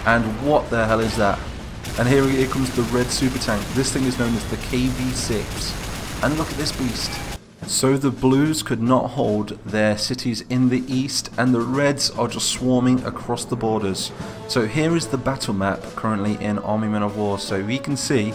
And what the hell is that? And here comes the red super tank. This thing is known as the KV6. And look at this beast. So the blues could not hold their cities in the east, and the reds are just swarming across the borders. So here is the battle map currently in Army Men of War. So we can see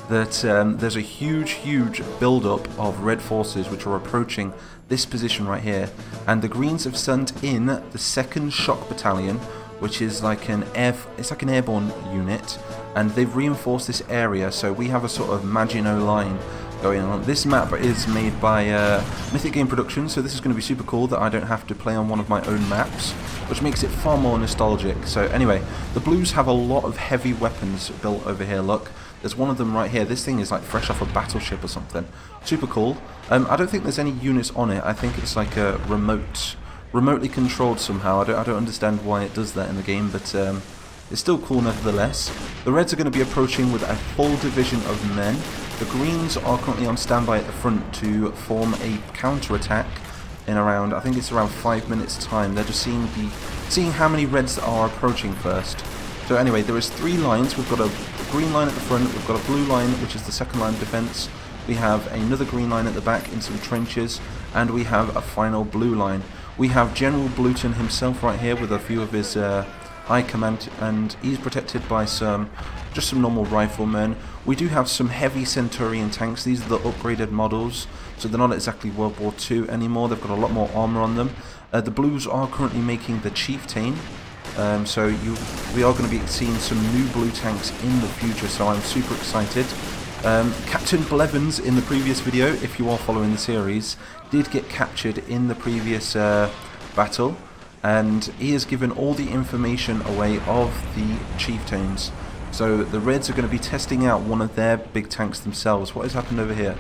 that there's a huge build-up of red forces which are approaching this position right here. And the greens have sent in the 2nd Shock Battalion, which is like it's like an airborne unit, and they've reinforced this area. So we have a sort of Maginot Line going on. This map is made by Mythic Game Productions, so this is going to be super cool that I don't have to play on one of my own maps, which makes it far more nostalgic. So anyway, the blues have a lot of heavy weapons built over here. Look, there's one of them right here. This thing is like fresh off a battleship or something. Super cool. I don't think there's any units on it. I think it's like a remotely controlled somehow. I don't understand why it does that in the game, but it's still cool nevertheless. The reds are going to be approaching with a full division of men. The greens are currently on standby at the front to form a counterattack in around, I think it's around 5 minutes time. They're just seeing how many reds are approaching first. So anyway, there is 3 lines. We've got a green line at the front, we've got a blue line which is the 2nd line of defence, we have another green line at the back in some trenches, and we have a final blue line. We have General Blutan himself right here with a few of his high command, and he's protected by just some normal riflemen. We do have some heavy Centurion tanks. These are the upgraded models, so they're not exactly World War II anymore. They've got a lot more armour on them. The blues are currently making the Chieftain, so we are going to be seeing some new blue tanks in the future, so I'm super excited. Captain Blevins in the previous video, if you are following the series, did get captured in the previous battle, and he has given all the information away of the Chieftains. So the reds are going to be testing out one of their big tanks themselves. What has happened over here?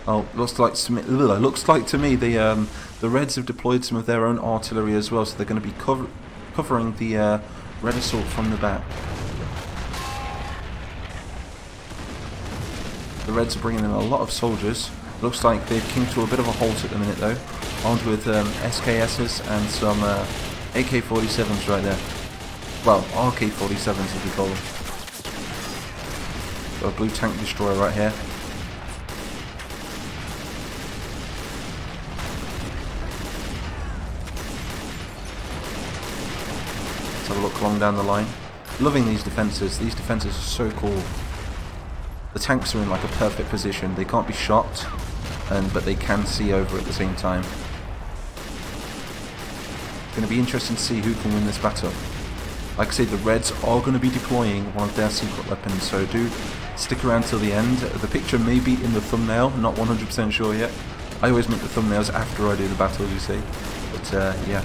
Oh, looks like to me the reds have deployed some of their own artillery as well, so they're going to be covering the red assault from the back. The reds are bringing in a lot of soldiers. Looks like they've came to a bit of a halt at the minute though, armed with SKSs and some AK-47s right there. Well, RK-47s as we call them. Got a blue tank destroyer right here. Let's have a look along down the line. Loving these defences. These defences are so cool. The tanks are in like a perfect position. They can't be shot, but they can see over at the same time. It's going to be interesting to see who can win this battle. Like I say, the reds are going to be deploying one of their secret weapons, so do stick around till the end. The picture may be in the thumbnail, not 100% sure yet. I always make the thumbnails after I do the battles, you see. But yeah,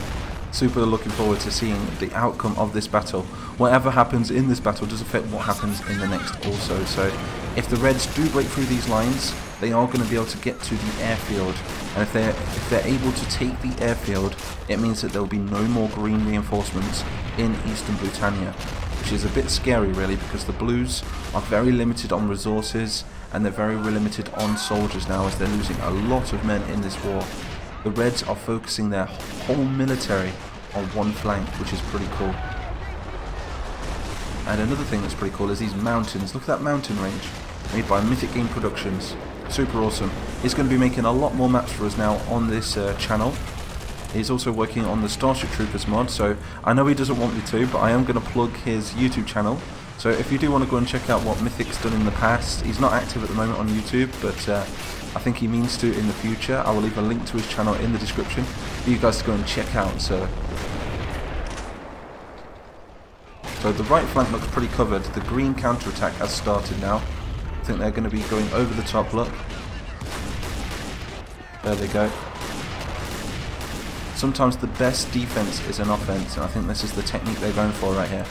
super looking forward to seeing the outcome of this battle. Whatever happens in this battle does affect what happens in the next also. So if the reds do break through these lines, they are going to be able to get to the airfield. And if they're able to take the airfield, it means that there will be no more green reinforcements in Eastern Blutannia, which is a bit scary really, because the blues are very limited on resources and they're very limited on soldiers now, as they're losing a lot of men in this war. The reds are focusing their whole military on one flank, which is pretty cool. And another thing that's pretty cool is these mountains. Look at that mountain range, made by Mythic Game Productions. Super awesome. He's going to be making a lot more maps for us now on this channel. He's also working on the Starship Troopers mod, so I know he doesn't want me to, but I am going to plug his YouTube channel. So if you do want to go and check out what Mythic's done in the past, he's not active at the moment on YouTube, but I think he means to in the future. I will leave a link to his channel in the description for you guys to go and check out. So the right flank looks pretty covered. The green counterattack has started now. I think they're going to be going over the top, look. There they go. Sometimes the best defense is an offense, and I think this is the technique they're going for right here.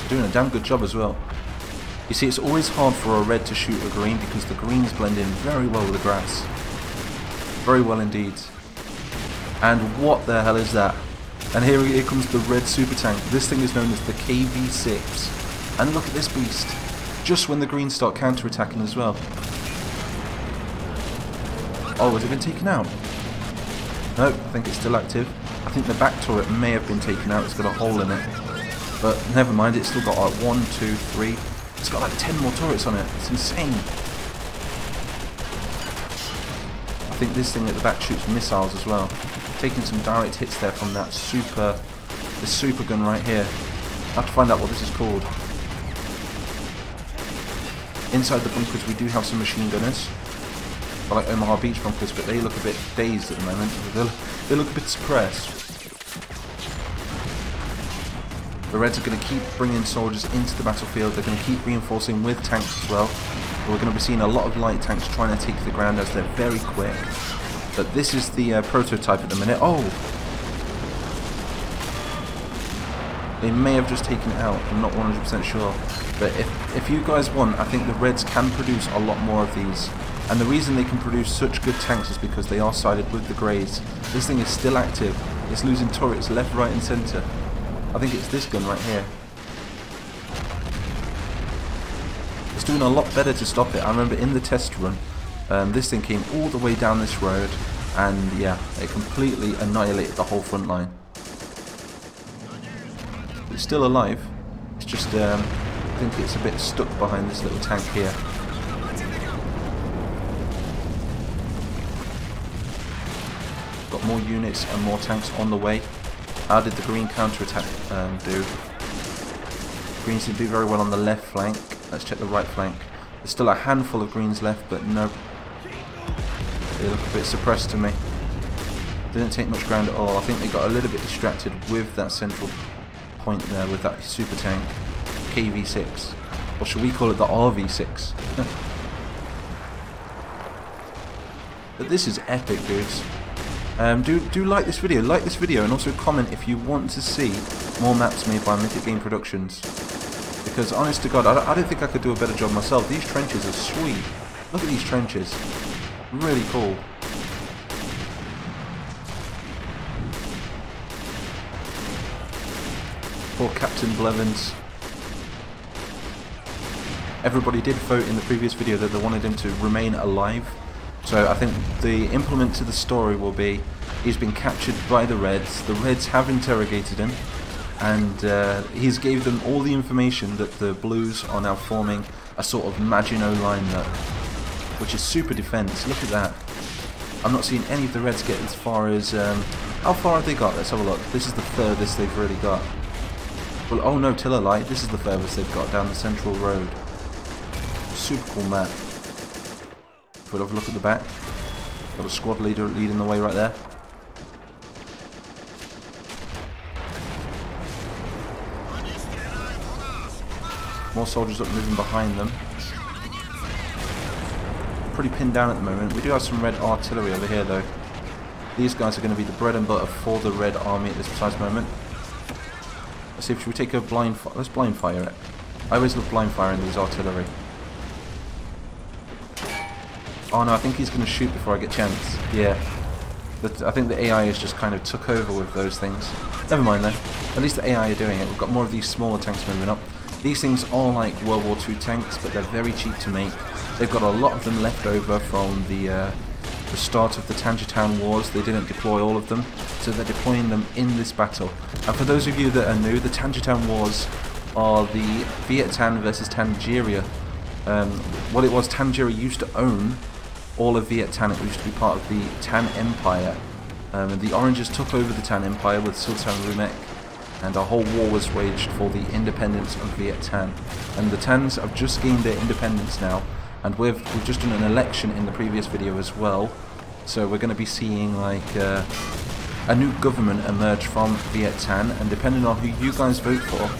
They're doing a damn good job as well. You see, it's always hard for a red to shoot a green because the greens blend in very well with the grass. Very well indeed. And what the hell is that? And here comes the red super tank. This thing is known as the KV6. And look at this beast. Just when the greens start counter-attacking as well. Oh, has it been taken out? No, I think it's still active. I think the back turret may have been taken out. It's got a hole in it. But never mind, it's still got like 1, 2, 3. It's got like 10 more turrets on it. It's insane. I think this thing at the back shoots missiles as well. Taking some direct hits there from that this super gun right here. I have to find out what this is called. Inside the bunkers we do have some machine gunners. I like AMOW beach bunkers, but they look a bit dazed at the moment. They look a bit suppressed. The Reds are going to keep bringing soldiers into the battlefield. They're going to keep reinforcing with tanks as well. We're going to be seeing a lot of light tanks trying to take the ground as they're very quick. But this is the prototype at the minute. Oh! They may have just taken it out. I'm not 100% sure. But if you guys want, I think the Reds can produce a lot more of these. And the reason they can produce such good tanks is because they are sided with the Greys. This thing is still active. It's losing turrets left, right and centre. I think it's this gun right here. It's doing a lot better to stop it. I remember in the test run, this thing came all the way down this road, and yeah, it completely annihilated the whole front line. It's still alive. It's just, I think it's a bit stuck behind this little tank here. Got more units and more tanks on the way. How did the green counterattack do? Greens didn't do very well on the left flank. Let's check the right flank. There's still a handful of greens left, but no. They look a bit suppressed to me. Didn't take much ground at all. I think they got a little bit distracted with that central point there, with that super tank. KV6. Or should we call it the RV6? But this is epic, dudes. Do like this video, and also comment if you want to see more maps made by Mythic Game Productions. Because honest to God, I don't think I could do a better job myself. These trenches are sweet. Look at these trenches. Really cool. Poor Captain Blevins. Everybody did vote in the previous video that they wanted him to remain alive. So I think the implement to the story will be he's been captured by the Reds have interrogated him, and he's gave them all the information that the Blues are now forming a sort of Maginot Line nut, which is super defense. Look at that. I'm not seeing any of the Reds get as far as, how far have they got? Let's have a look. This is the furthest they've really got. Well, oh no, Tiller Light, this is the furthest they've got down the central road. Super cool map. We'll have a look at the back. Got a squad leader leading the way right there. More soldiers up moving behind them. Pretty pinned down at the moment. We do have some red artillery over here though. These guys are going to be the bread and butter for the red army at this precise moment. Let's see if we take a blind fire. Let's blind fire it. I always love blind firing these artillery. Oh no, I think he's going to shoot before I get a chance. Yeah. But I think the AI has just kind of took over with those things. Never mind though. At least the AI are doing it. We've got more of these smaller tanks moving up. These things are like World War II tanks, but they're very cheap to make. They've got a lot of them left over from the start of the Tangi Wars. They didn't deploy all of them, so they're deploying them in this battle. And for those of you that are new, the Tangi Wars are the Viet Tan versus Tangier. What it was, Tangier used to own all of Viet Tan. It used to be part of the Tan Empire. And the Oranges took over the Tan Empire with Sultan Rumek, and a whole war was waged for the independence of Viet Tan. And the Tans have just gained their independence now, and we've just done an election in the previous video as well. So we're going to be seeing like a new government emerge from Viet Tan, and depending on who you guys vote for,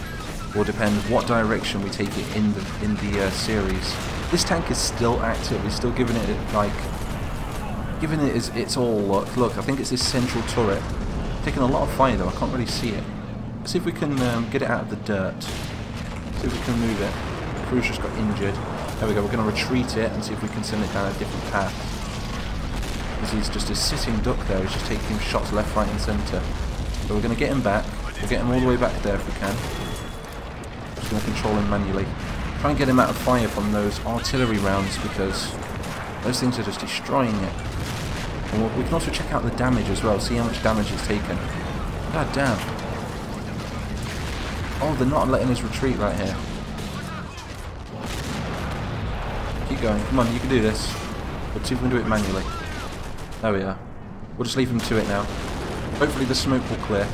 will depend what direction we take it in the series. This tank is still active. He's still giving it its all. Look, I think it's this central turret. Taking a lot of fire though. I can't really see it. Let's see if we can get it out of the dirt. See if we can move it. The crew's just got injured. There we go. We're going to retreat it and see if we can send it down a different path. Because he's just a sitting duck there. He's just taking shots left, right, and centre. So we're going to get him back. We'll get him all the way back there if we can. Just going to control him manually. Try and get him out of fire from those artillery rounds, because those things are just destroying it. And we can also check out the damage as well, see how much damage it's taken. God damn. Oh, they're not letting us retreat right here. Keep going. Come on, you can do this. Let's see if we can do it manually. There we are. We'll just leave them to it now. Hopefully the smoke will clear.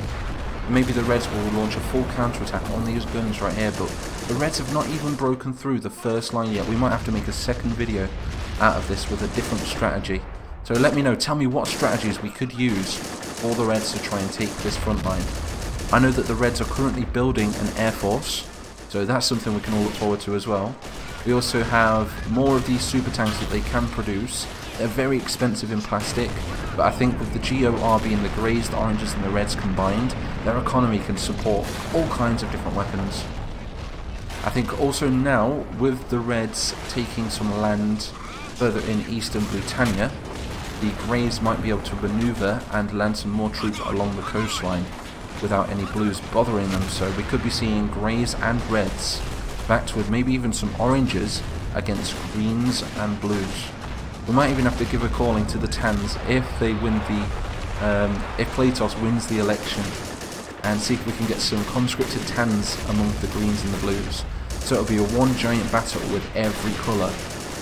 Maybe the Reds will launch a full counterattack on these guns right here, but the Reds have not even broken through the first line yet. We might have to make a second video out of this with a different strategy. So let me know, tell me what strategies we could use for the Reds to try and take this front line. I know that the Reds are currently building an air force, so that's something we can all look forward to as well. We also have more of these super tanks that they can produce. They're very expensive in plastic, but I think with the GOR being the greys, the oranges and the reds combined, their economy can support all kinds of different weapons. I think also now, with the Reds taking some land further in Eastern Blutannia, the Greys might be able to maneuver and land some more troops along the coastline without any Blues bothering them. So we could be seeing Greys and Reds backed with maybe even some Oranges against Greens and Blues. We might even have to give a calling to the Tans if they win the, if Platos wins the election, and see if we can get some conscripted Tans among the Greens and the Blues. So it'll be a one giant battle with every colour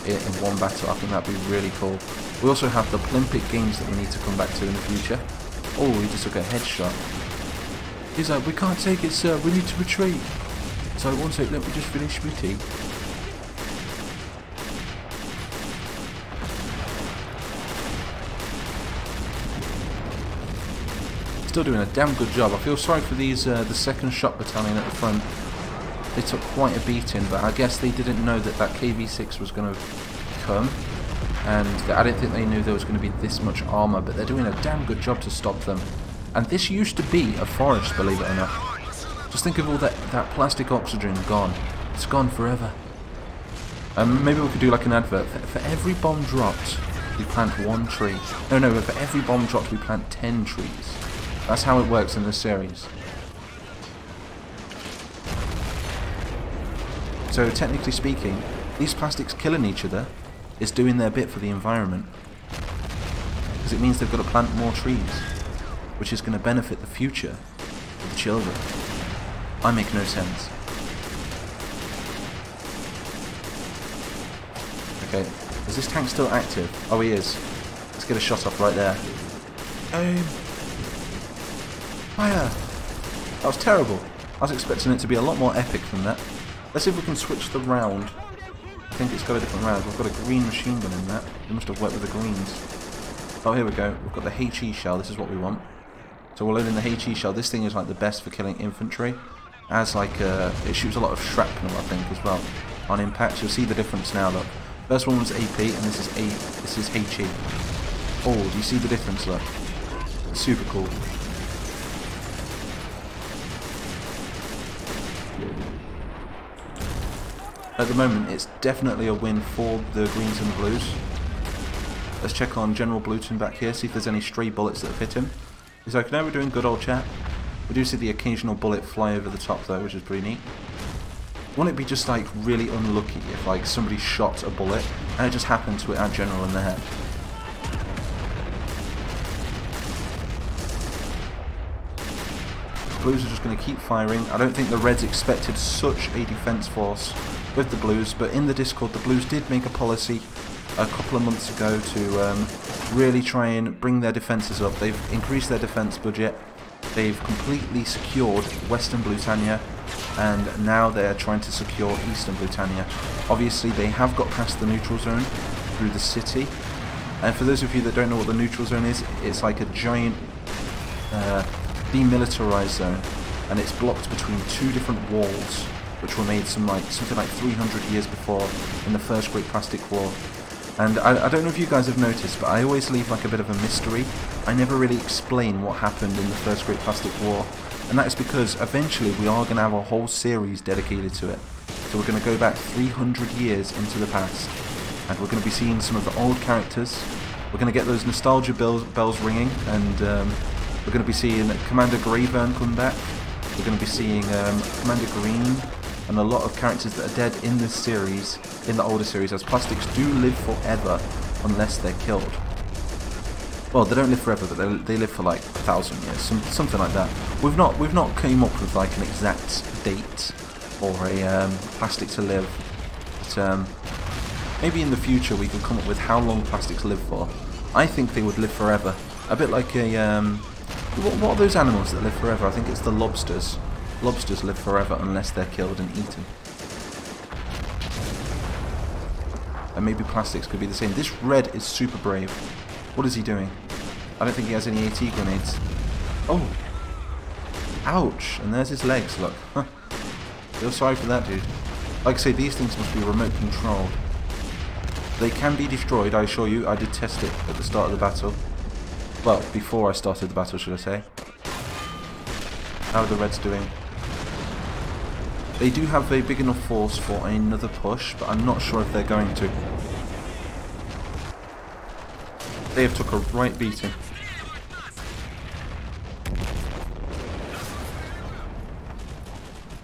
in one battle. I think that'd be really cool. We also have the Olympic Games that we need to come back to in the future. Oh, he just took a headshot. He's like, we can't take it, sir, we need to retreat. So one sec, let me just finish my tea. Still doing a damn good job. I feel sorry for these, the 2nd Shot Battalion at the front. They took quite a beating, but I guess they didn't know that that KV6 was going to come, and I didn't think they knew there was going to be this much armour, but they're doing a damn good job to stop them. And this used to be a forest, believe it or not. Just think of all that plastic oxygen gone. It's gone forever. Maybe we could do like an advert. For every bomb dropped, we plant 1 tree. No, for every bomb dropped, we plant 10 trees. That's how it works in this series. So technically speaking, these plastics killing each other is doing their bit for the environment. Because it means they've got to plant more trees, which is going to benefit the future of the children. I make no sense. Okay, is this tank still active? Oh, he is. Let's get a shot off right there. Aim! Fire! That was terrible. I was expecting it to be a lot more epic than that. Let's see if we can switch the round. I think it's got a different round. We've got a green machine gun in that. We must have worked with the greens. Oh, here we go. We've got the HE shell. This is what we want. So we're loading the HE shell. This thing is like the best for killing infantry. As like it shoots a lot of shrapnel, I think, as well on impact. You'll see the difference now. Look, first one was AP, and this is HE. Oh, do you see the difference? Look, it's super cool. At the moment, it's definitely a win for the Greens and the Blues. Let's check on General Bluton back here, see if there's any stray bullets that have hit him. He's like, no, we're doing good, old chap. We do see the occasional bullet fly over the top though, which is pretty neat. Wouldn't it be just like really unlucky if like somebody shot a bullet and it just happened to hit our general in the head? Blues are just going to keep firing. I don't think the Reds expected such a defense force with the Blues, but in the Discord the Blues did make a policy a couple of months ago to really try and bring their defences up. They've increased their defence budget. They've completely secured Western Blutannia, and now they're trying to secure Eastern Blutannia. Obviously they have got past the neutral zone through the city, and for those of you that don't know what the neutral zone is, it's like a giant demilitarized zone, and it's blocked between 2 different walls which were made something like 300 years before in the First Great Plastic War. And I don't know if you guys have noticed, but I always leave like a bit of a mystery. I never really explain what happened in the First Great Plastic War, and that is because eventually we are going to have a whole series dedicated to it. So we're going to go back 300 years into the past, and we're going to be seeing some of the old characters. We're going to get those nostalgia bells ringing, and we're going to be seeing Commander Greyburn come back. We're going to be seeing Commander Green, and a lot of characters that are dead in this series, in the older series, as plastics do live forever unless they're killed. Well, they don't live forever, but they live for like 1,000 years, something like that. We've not came up with like an exact date or a plastic to live. But maybe in the future we can come up with how long plastics live for. I think they would live forever. A bit like a what are those animals that live forever? I think it's the lobsters. Lobsters live forever unless they're killed and eaten. And maybe plastics could be the same. This red is super brave. What is he doing? I don't think he has any AT grenades. Oh! Ouch! And there's his legs, look. Huh. Feel sorry for that dude. Like I say, these things must be remote controlled. They can be destroyed, I assure you. I did test it at the start of the battle. Well, before I started the battle, should I say. How are the Reds doing? They do have a big enough force for another push, but I'm not sure if they're going to. They have took a right beating.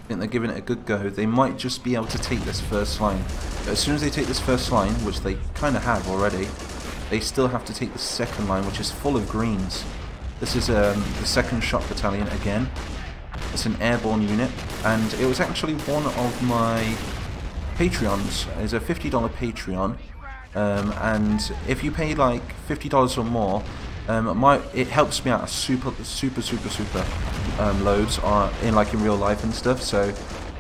I think they're giving it a good go. They might just be able to take this first line. But as soon as they take this first line, which they kind of have already, they still have to take the second line, which is full of greens. This is the 2nd Shot Battalion again. It's an airborne unit, and it was actually one of my Patreons. It's a $50 Patreon. And if you pay like $50 or more, it helps me out super loads in real life and stuff. So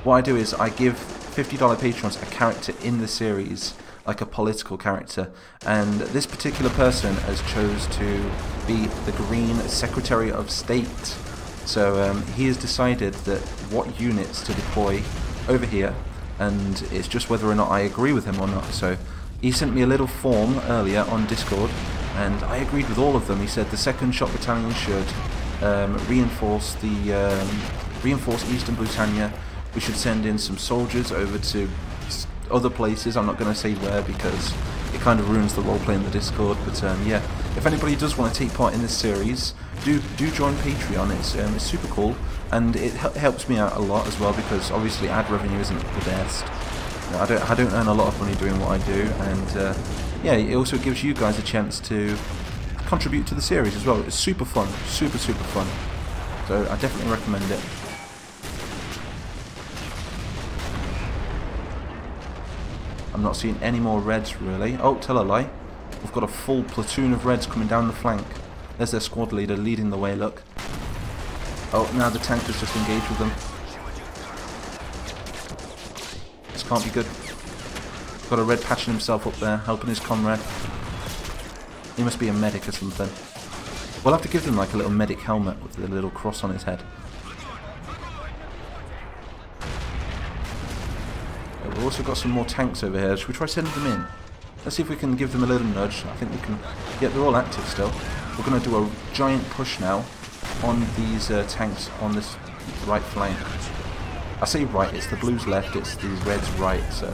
what I do is I give $50 patrons a character in the series, like a political character, and this particular person has chose to be the Green Secretary of State. So he has decided that what units to deploy over here, and it's just whether or not I agree with him or not. So he sent me a little form earlier on Discord, and I agreed with all of them. He said the 2nd Shot Battalion should reinforce Eastern Blutannia. We should send in some soldiers over to other places. I'm not going to say where because it kind of ruins the roleplay in the Discord. But yeah, if anybody does want to take part in this series, do join Patreon. It's super cool, and it helps me out a lot as well because obviously ad revenue isn't the best. I don't earn a lot of money doing what I do, and yeah, it also gives you guys a chance to contribute to the series as well. It's super fun, super fun. So I definitely recommend it. I'm not seeing any more Reds really. Oh, tell a lie. We've got a full platoon of Reds coming down the flank. There's their squad leader leading the way, look. Oh, now the tank has just engaged with them. This can't be good. Got a Red patching himself up there, helping his comrade. He must be a medic or something. We'll have to give him like a little medic helmet with a little cross on his head. We've also got some more tanks over here. Should we try sending them in? Let's see if we can give them a little nudge. I think we can. Yeah, they're all active still. We're going to do a giant push now on these tanks on this right flank. I say right, it's the blues left, it's the reds right. So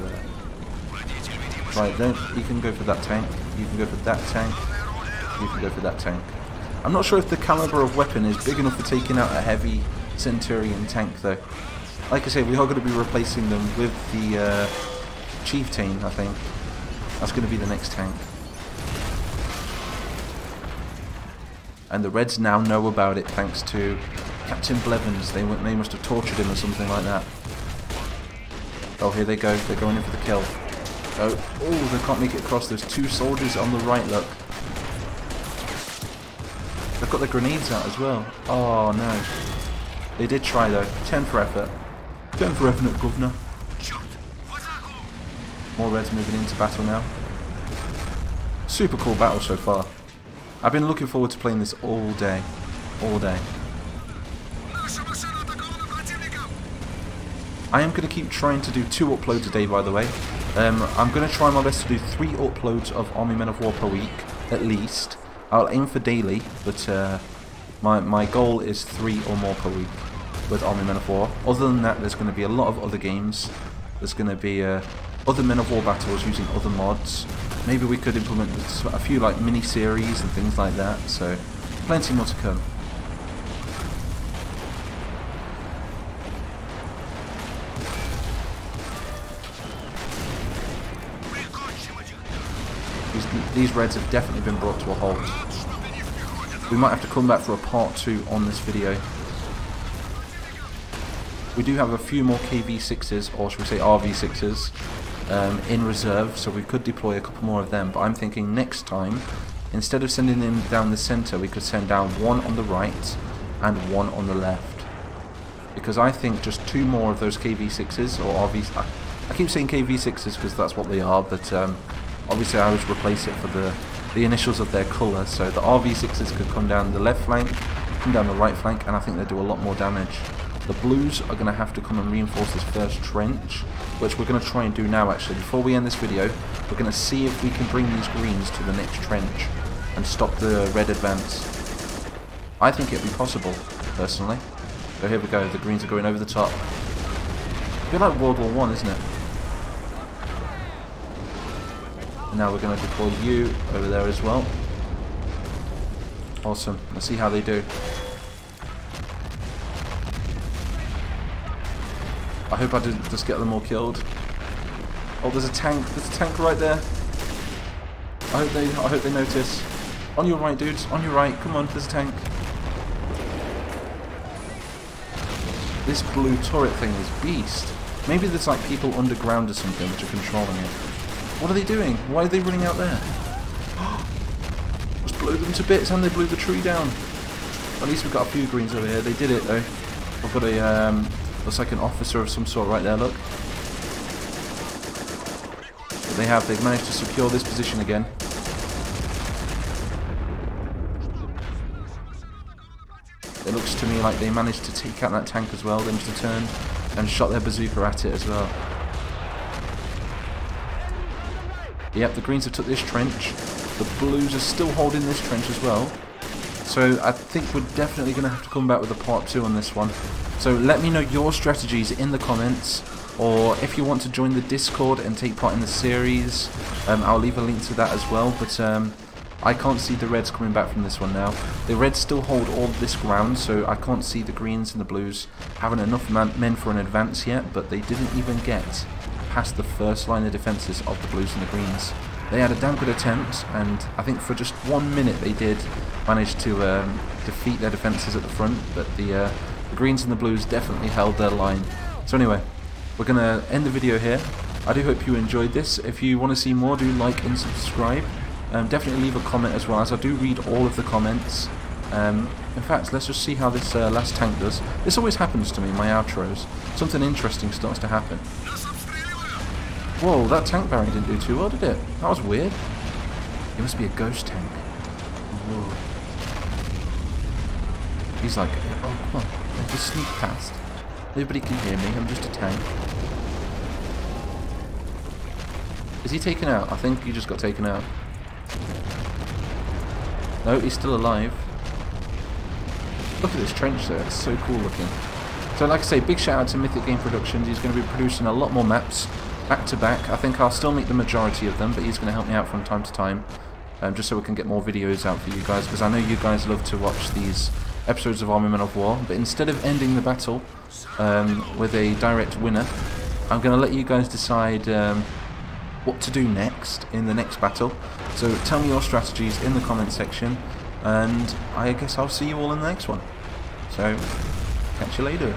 right, you can go for that tank. You can go for that tank. You can go for that tank. I'm not sure if the caliber of weapon is big enough for taking out a heavy Centurion tank though. Like I say, we are going to be replacing them with the Chieftain, I think. That's going to be the next tank. And the Reds now know about it thanks to Captain Blevins. They must have tortured him or something like that. Oh, here they go. They're going in for the kill. Oh, they can't make it across. There's two soldiers on the right, look. They've got their grenades out as well. Oh, no. They did try, though. 10 for effort. 10 for effort, Governor. More Reds moving into battle now. Super cool battle so far. I've been looking forward to playing this all day. All day. I am going to keep trying to do 2 uploads a day, by the way. I'm going to try my best to do 3 uploads of Army Men of War per week, at least. I'll aim for daily, but my goal is 3 or more per week with Army Men of War. Other than that, there's going to be a lot of other games. There's going to be other Men of War battles using other mods. Maybe we could implement a few like mini-series and things like that, so plenty more to come. These Reds have definitely been brought to a halt. we might have to come back for a part 2 on this video. We do have a few more KV6s, or should we say RV6s, in reserve, so we could deploy a couple more of them, but I'm thinking next time, instead of sending them down the centre, we could send down one on the right and one on the left. Because I think just 2 more of those KV6s, or RVs, I keep saying KV6s because that's what they are, but obviously I always replace it for the initials of their colour, so the RV6s could come down the left flank, come down the right flank, and I think they do a lot more damage. The blues are going to have to come and reinforce this first trench, which we're going to try and do now actually. Before we end this video, we're going to see if we can bring these greens to the next trench and stop the red advance. I think it'd be possible, personally. So here we go, the greens are going over the top. A bit like World War 1, isn't it? And now we're going to deploy you over there as well. Awesome, let's see how they do. I hope I didn't just get them all killed. Oh, there's a tank right there. I hope they notice. On your right, dudes, on your right, come on, there's a tank. This blue turret thing is beast. Maybe there's like people underground or something which are controlling it. What are they doing? Why are they running out there? Just blew them to bits and they blew the tree down. At least we've got a few greens over here. They did it though. I've got a looks like an officer of some sort right there, look. But they've managed to secure this position again. It looks to me like they managed to take out that tank as well, then just turned and shot their bazooka at it as well. Yep, the greens have took this trench. The blues are still holding this trench as well. So I think we're definitely going to have to come back with a part 2 on this one. So let me know your strategies in the comments, or if you want to join the Discord and take part in the series, I'll leave a link to that as well. But I can't see the reds coming back from this one now. The reds still hold all of this ground, so I can't see the greens and the blues having enough men for an advance yet, but they didn't even get past the first line of defences of the blues and the greens. They had a damn good attempt, and I think for just 1 minute they did manage to defeat their defences at the front, but the greens and the blues definitely held their line. So anyway, we're going to end the video here. I do hope you enjoyed this. If you want to see more, do like and subscribe. Definitely leave a comment as well, as I do read all of the comments. In fact, let's just see how this last tank does. This always happens to me in my outros. Something interesting starts to happen. Whoa, that tank barrier didn't do too well, did it? That was weird. It must be a ghost tank. Whoa. He's like, oh, come on. I'll just sneak past. Nobody can hear me, I'm just a tank. Is he taken out? I think he just got taken out. No, he's still alive. Look at this trench there, it's so cool looking. So like I say, big shout out to Mythic Game Productions. He's going to be producing a lot more maps back to back. I think I'll still make the majority of them, but he's going to help me out from time to time, just so we can get more videos out for you guys, because I know you guys love to watch these episodes of Armament of War. But instead of ending the battle with a direct winner, I'm going to let you guys decide what to do next in the next battle. So tell me your strategies in the comment section, and I guess I'll see you all in the next one. So catch you later.